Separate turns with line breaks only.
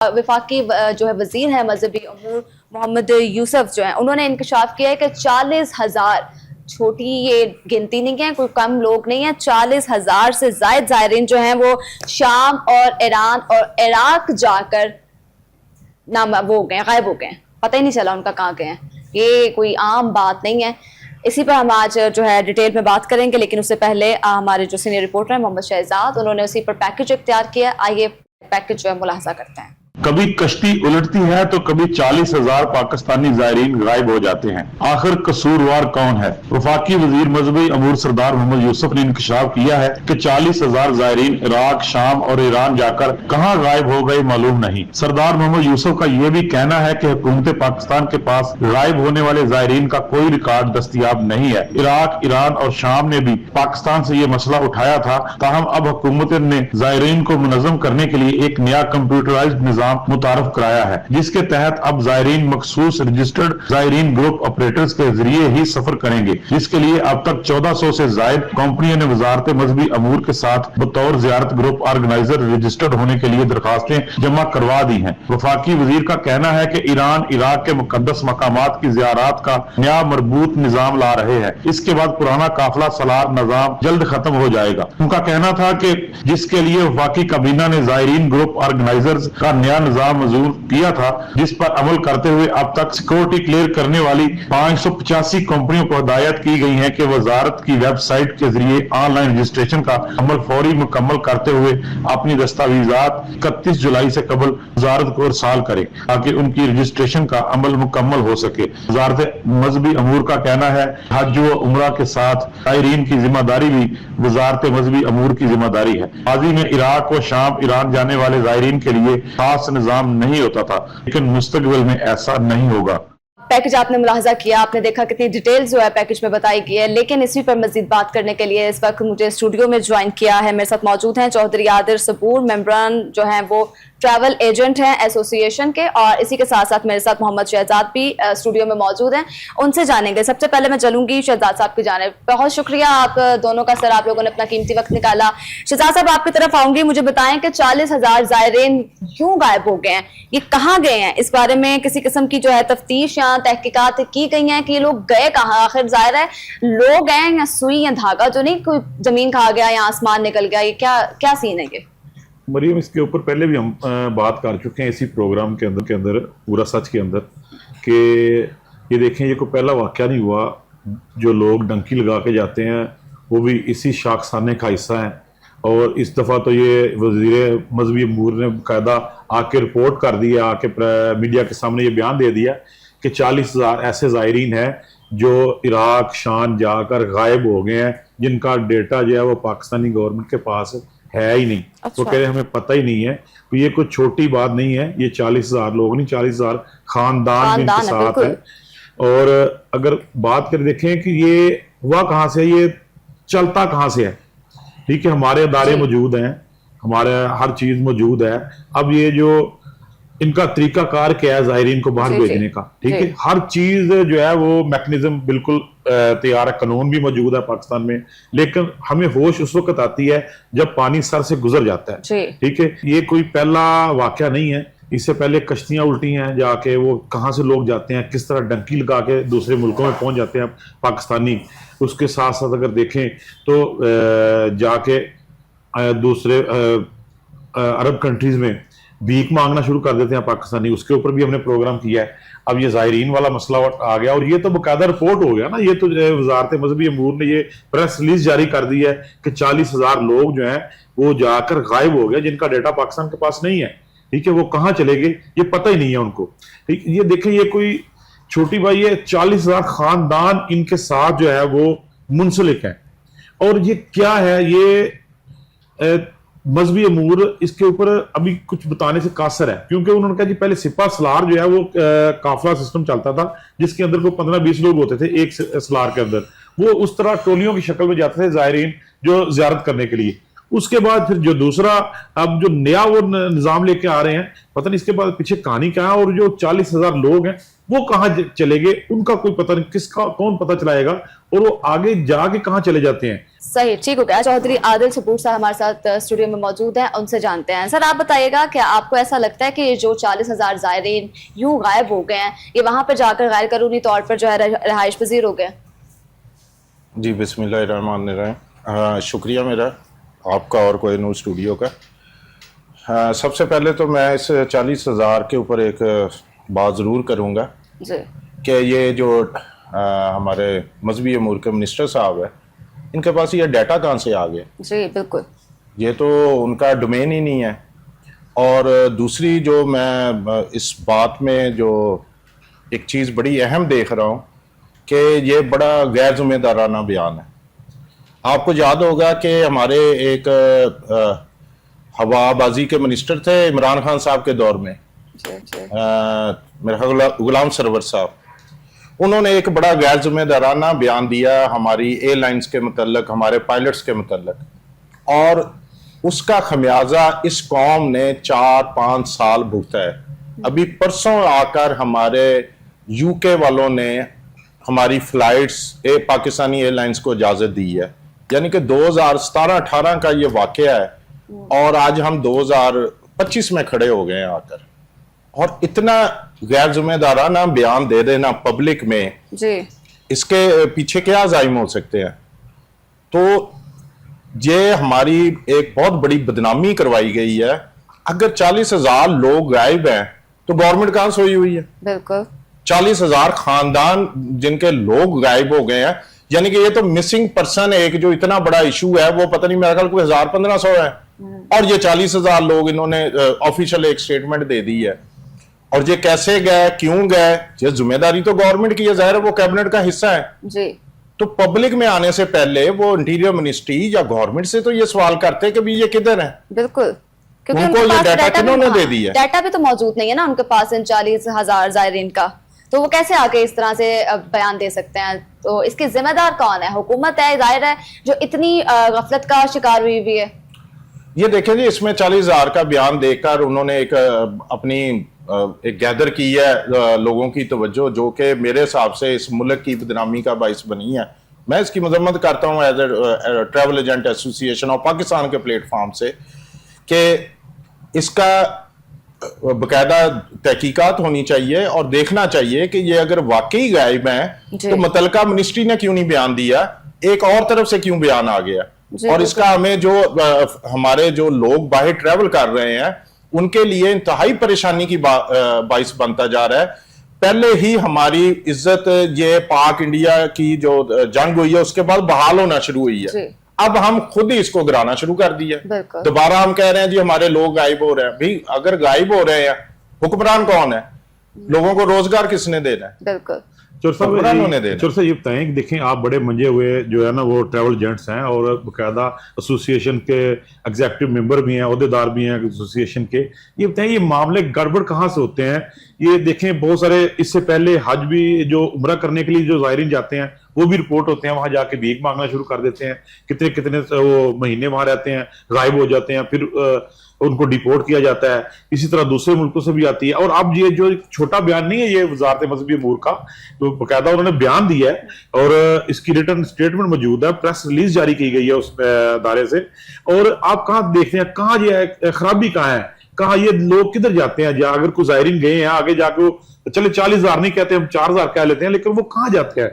वफाकी जो है वजीर है मजहबी अमूर मोहम्मद यूसुफ जो है, उन्होंने इंकशाफ किया है कि 40,000, छोटी ये गिनती नहीं है, कोई कम लोग नहीं है, 40,000 से ज्यादा ज़ायरीन जो हैं वो शाम और ईरान और इराक जाकर वो हो गए, गायब हो गए, पता ही नहीं चला उनका कहाँ गए हैं। ये कोई आम बात नहीं है। इसी पर हम आज जो है डिटेल में बात करेंगे, लेकिन उससे पहले हमारे जो सीनियर रिपोर्टर हैं मोहम्मद शहजाद, उन्होंने उसी पर पैकेज इख्तियार किया। आइए पैकेज जो है मुलाहजा करते हैं।
कभी कश्ती उलटती है तो कभी 40,000 पाकिस्तानी ज़ायरीन गायब हो जाते हैं। आखिर कसूरवार कौन है? वफाकी वजीर मजहबी अमूर सरदार मोहम्मद यूसुफ ने इंकशाफ किया है कि 40,000 ज़ायरीन इराक, शाम और ईरान जाकर कहां गायब हो गए मालूम नहीं। सरदार मोहम्मद यूसुफ का यह भी कहना है कि हुकूमत पाकिस्तान के पास गायब होने वाले ज़ायरीन का कोई रिकॉर्ड दस्तयाब नहीं है। इराक, ईरान और शाम ने भी पाकिस्तान से यह मसला उठाया था, ताहम अब हुकूमत ने ज़ायरीन को मुनज़्ज़म करने के लिए एक नया कंप्यूटराइज्ड निज़ाम मुतारफ कराया है, जिसके तहत अब ज़ायरीन मखसूस रजिस्टर्ड ज़ायरीन ग्रुप ऑपरेटर्स के जरिए ही सफर करेंगे, जिसके लिए अब तक 1400 से जायद कंपनियों ने वजारत मजहबी अमूर के साथ बतौर ज़ियारत ग्रुप ऑर्गेनाइजर रजिस्टर्ड होने के लिए दरखास्तें जमा करवा दी हैं। वफाकी वजीर का कहना है कि ईरान इराक के मुकद्दस मकामात की ज़ियारत का नया मरबूत निज़ाम ला रहे हैं। इसके बाद पुराना काफिला सलार निज़ाम जल्द खत्म हो जाएगा। उनका कहना था कि जिसके लिए वफाकी काबीना ने ज़ायरीन ग्रुप ऑर्गेनाइजर्स का नया निज़ाम मंजूर किया था, जिस पर अमल करते हुए अब तक सिक्योरिटी क्लियर करने वाली 585 कंपनियों को हिदायत की गई है कि वजारत की वेबसाइट के जरिए ऑनलाइन रजिस्ट्रेशन का अमल फौरी मुकम्मल करते हुए अपनी दस्तावेजात 31 जुलाई से कबल वजारत को इरसाल करें, ताकि उनकी रजिस्ट्रेशन का अमल मुकम्मल हो सके। वजारत मजहबी अमूर का कहना है हज व उमरा के साथ ज़ायरीन की जिम्मेदारी भी वजारत मजहबी अमूर की जिम्मेदारी है। माजी में इराक व शाम, ईरान जाने वाले ज़ायरीन के लिए खास निज़ाम नहीं होता था, लेकिन मुस्तकबिल में ऐसा नहीं होगा।
पैकेज आपने मुलाहजा किया, आपने देखा कितनी डिटेल्स जो है पैकेज में बताई गई है, लेकिन इसी पर मजीद बात करने के लिए इस वक्त मुझे स्टूडियो में ज्वाइन किया है, मेरे साथ मौजूद हैं चौधरी आदिर सबूर, मेंबरान जो हैं वो ट्रैवल एजेंट हैं एसोसिएशन के, और इसी के साथ साथ मेरे साथ मोहम्मद शहजाद भी स्टूडियो में मौजूद हैं। उनसे जानेंगे। सबसे पहले मैं चलूंगी शहजाद साहब की जानिब। बहुत शुक्रिया आप दोनों का सर, आप लोगों ने अपना कीमती वक्त निकाला। शहजाद साहब आपकी तरफ आऊंगी, मुझे बताएं कि 40,000 ज़ायरीन क्यों गायब हो गए हैं, ये कहाँ गए हैं? इस बारे में किसी किस्म की जो है तफ्तीश या तहकीकात की गई हैं कि ये लोग गए कहाँ? आखिर ज़ाहिर है लोग हैं या सुई या धागा, जो नहीं कोई जमीन खा गया या आसमान निकल गया, ये क्या सीन है? ये
मरियम, इसके ऊपर पहले भी हम बात कर चुके हैं इसी प्रोग्राम के अंदर पूरा सच के अंदर, कि ये देखें ये कोई पहला वाक़या नहीं हुआ। जो लोग डंकी लगा के जाते हैं वो भी इसी शाखसाने का हिस्सा है, और इस दफ़ा तो ये वज़ीर मजहबी अमूर ने बाकायदा आके रिपोर्ट कर दी है, आके मीडिया के सामने ये बयान दे दिया कि 40,000 ऐसे ज़ायरीन हैं जो इराक, शाम जाकर गायब हो गए हैं, जिनका डेटा जो है वो पाकिस्तानी गवर्नमेंट के पास है ही नहीं।
अच्छा।
वो कह रहे हमें पता ही नहीं है। तो ये कोई छोटी बात नहीं है, ये 40,000 लोग नहीं, 40,000 खानदान भी इनके साथ है। और अगर बात कर देखें कि ये हुआ कहाँ से, ये चलता कहाँ से है, ठीक है, हमारे अदारे मौजूद हैं, हमारे हर चीज मौजूद है। अब ये जो इनका तरीकाकार क्या है ज़ायरीन को बाहर भेजने का, ठीक है, हर चीज जो है वो मैकेनिज्म बिल्कुल तैयार है, कानून भी मौजूद है पाकिस्तान में, लेकिन हमें होश उस वक्त आती है जब पानी सर से गुजर जाता है, ठीक है। ये कोई पहला वाकया नहीं है, इससे पहले कश्तियां उल्टी हैं जाके, वो कहाँ से लोग जाते हैं, किस तरह डंकी लगा के दूसरे मुल्कों में पहुंच जाते हैं पाकिस्तानी। उसके साथ साथ अगर देखें तो जाके दूसरे अरब कंट्रीज में भीख मांगना शुरू कर देते हैं पाकिस्तानी, उसके ऊपर भी हमने प्रोग्राम किया है। अब ये ज़ायरीन वाला मसला आ गया, और ये तो बाकायदा रिपोर्ट हो गया ना, ये तो वजारत मजहबी अमूर ने ये प्रेस रिलीज जारी कर दी है कि 40,000 लोग जो हैं वो जाकर गायब हो गए, जिनका डेटा पाकिस्तान के पास नहीं है, ठीक है, वो कहाँ चले गए ये पता ही नहीं है उनको, ठीक। ये देखें ये कोई छोटी बात है, 40,000 खानदान इनके साथ जो है वो मुंसलिक है। और ये क्या है, ये मजहबी अमूर इसके ऊपर अभी कुछ बताने से कासर है, क्योंकि उन्होंने कहा कि पहले सिपा सलार जो है वो काफिला सिस्टम चलता था, जिसके अंदर को 15-20 लोग होते थे एक सलार के अंदर, वो उस तरह टोलियों की शक्ल में जाते थे ज़ायरीन जो ज़ियारत करने के लिए। اس کے بعد پھر جو دوسرا اب جو نیا وہ نظام لے کے آ رہے ہیں, پتہ نہیں اس کے بعد پیچھے کہانی کیا ہے, اور جو 40,000 لوگ ہیں وہ کہاں چلے گئے, ان کا کوئی پتہ نہیں, کس کا کون پتہ چلائے گا, اور وہ آگے جا کے کہاں چلے جاتے ہیں.
صحیح, ٹھیک ہو گیا. چودھری عادل ثبور صاحب ہمارے ساتھ اسٹوڈیو میں موجود ہیں, ان سے جانتے ہیں. سر آپ بتائیے گا کہ آپ کو ایسا لگتا ہے کہ یہ جو 40,000 زائرین یوں غائب ہو گئے ہیں, یہ وہاں پر جا کر غیر قانونی طور پر جو ہے رہائش پذیر ہو گئے؟
جی بسم اللہ الرحمن الرحیم. شکریہ میرا آپ کا اور کوئی نور اسٹوڈیو کا. سب سے پہلے تو میں اس 40,000 کے اوپر ایک بات ضرور کروں گا
جی,
کہ یہ جو ہمارے مذہبی امور کے منسٹر صاحب ہیں, ان کے پاس یہ ڈیٹا کہاں سے آ گیا؟
جی بالکل, یہ
تو ان کا ڈومین ہی نہیں ہے. اور دوسری جو میں اس بات میں جو ایک چیز بڑی اہم دیکھ رہا ہوں کہ یہ بڑا غیر ذمہ دارانہ بیان ہے. آپ کو یاد ہوگا کہ ہمارے ایک ہوا بازی کے منسٹر تھے عمران خان صاحب کے دور میں, میرا غلام سرور صاحب, انہوں نے ایک بڑا غیر ذمہ دارانہ بیان دیا ہماری ایئر لائنز کے متعلق, ہمارے پائلٹس کے متعلق, اور اس کا خمیازہ اس قوم نے 4-5 سال بھگتا ہے. ابھی پرسوں آ کر ہمارے یو کے والوں نے ہماری فلائٹس پاکستانی ایئر لائنز کو اجازت دی ہے, یعنی کہ 2017-18 کا یہ واقعہ ہے, اور آج ہم 2025 میں کھڑے ہو گئے ہیں آ کر, اور اتنا غیر ذمہ دارانہ بیان دے دینا پبلک میں,
جی
اس کے پیچھے کیا عزائم ہو سکتے ہیں؟ تو یہ ہماری ایک بہت بڑی بدنامی کروائی گئی ہے. اگر 40,000 لوگ غائب ہیں تو گورنمنٹ کہاں سوئی ہوئی ہے؟
بالکل,
40,000 خاندان جن کے لوگ غائب ہو گئے ہیں, یعنی کہ یہ تو مسنگ پرسن ایک جو اتنا بڑا ایشو ہے وہ پتہ نہیں میرا خیال کوئی 1,000-1,500 ہے, اور یہ 40,000 لوگ انہوں نے آفیشیل ایک سٹیٹمنٹ دے دی ہے. اور یہ کیسے گئے, کیوں گئے, یہ ذمہ داری تو گورنمنٹ کی ہے, ظاہر ہے وہ کیبنٹ کا حصہ ہے.
جی,
تو پبلک میں آنے سے پہلے وہ انٹیریئر منسٹری یا گورنمنٹ سے تو یہ سوال کرتے کہ بھی یہ کدھر ہیں.
بالکل, کیونکہ
ان کو یہ ڈیٹا کنہوں نے دے دی ہے؟
ڈیٹا بھی تو موجود نہیں ہے نا ان کے پاس ان 40,000 زائرین کا, تو وہ کیسے آگے اس طرح سے بیان دے سکتے ہیں؟ تو اس کی ذمہ دار کون ہے؟ حکومت ہے ظاہر ہے, جو اتنی غفلت کا شکار ہوئی بھی ہے.
یہ دیکھیں جی, اس میں 40,000 کا بیان دے کر انہوں نے ایک اپنی ایک گیدر کی ہے لوگوں کی توجہ, جو کہ میرے حساب سے اس ملک کی بدنامی کا باعث بنی ہے. میں اس کی مذمت کرتا ہوں ایز اے ٹریول ایجنٹ ایسوسی ایشن آف پاکستان کے پلیٹ فارم سے, کہ اس کا باقاعدہ تحقیقات ہونی چاہیے اور دیکھنا چاہیے کہ یہ اگر واقعی غائب ہیں تو متعلقہ منسٹری نے کیوں نہیں بیان دیا, ایک اور طرف سے کیوں بیان آ گیا. اور اس کا ہمیں جو ہمارے جو لوگ باہر ٹریول کر رہے ہیں ان کے لیے انتہائی پریشانی کی باعث بنتا جا رہا ہے. پہلے ہی ہماری عزت یہ پاک انڈیا کی جو جنگ ہوئی ہے اس کے بعد بحال ہونا شروع ہوئی ہے, اب ہم خود ہی اس کو گرانا شروع کر دیا. دوبارہ ہم کہہ رہے ہیں جی ہمارے لوگ غائب ہو رہے ہیں. بھئی اگر غائب ہو رہے ہیں, حکمران کون ہے؟ لوگوں کو روزگار کس نے دینا ہے؟
بالکل.
چور صاحب یہ بتائیں کہ دیکھیں آپ بڑے منجے ہوئے جو ہے نا وہ ٹریول ایجنٹس ہیں, اور باقاعدہ ایسوسی ایشن کے ایگزیکٹو ممبر بھی ہیں, عہدیدار بھی ہیں ایسوسی ایشن کے. یہ بتائیں یہ معاملے گڑبڑ کہاں سے ہوتے ہیں؟ یہ دیکھیں بہت سارے اس سے پہلے حج بھی جو عمرہ کرنے کے لیے جو زائرین جاتے ہیں وہ بھی رپورٹ ہوتے ہیں, وہاں جا کے بھیک مانگنا شروع کر دیتے ہیں, کتنے وہ مہینے وہاں رہتے ہیں, غائب ہو جاتے ہیں, پھر ان کو ڈیپورٹ کیا جاتا ہے. اسی طرح دوسرے ملکوں سے بھی آتی ہے. اور اب یہ جو چھوٹا بیان نہیں ہے یہ وزارت مذہبی امور کا, تو باقاعدہ انہوں نے بیان دیا ہے اور اس کی ریٹن سٹیٹمنٹ موجود ہے, پریس ریلیز جاری کی گئی ہے اس ادارے سے. اور آپ کہاں دیکھتے ہیں کہاں یہ خرابی کہاں ہے, کہاں یہ لوگ کدھر جاتے ہیں؟ اگر کوئی زائرین گئے ہیں آگے جا کے, چلے 40,000 نہیں کہتے, ہم 4,000 کہہ لیتے ہیں, لیکن وہ کہاں جاتے ہیں؟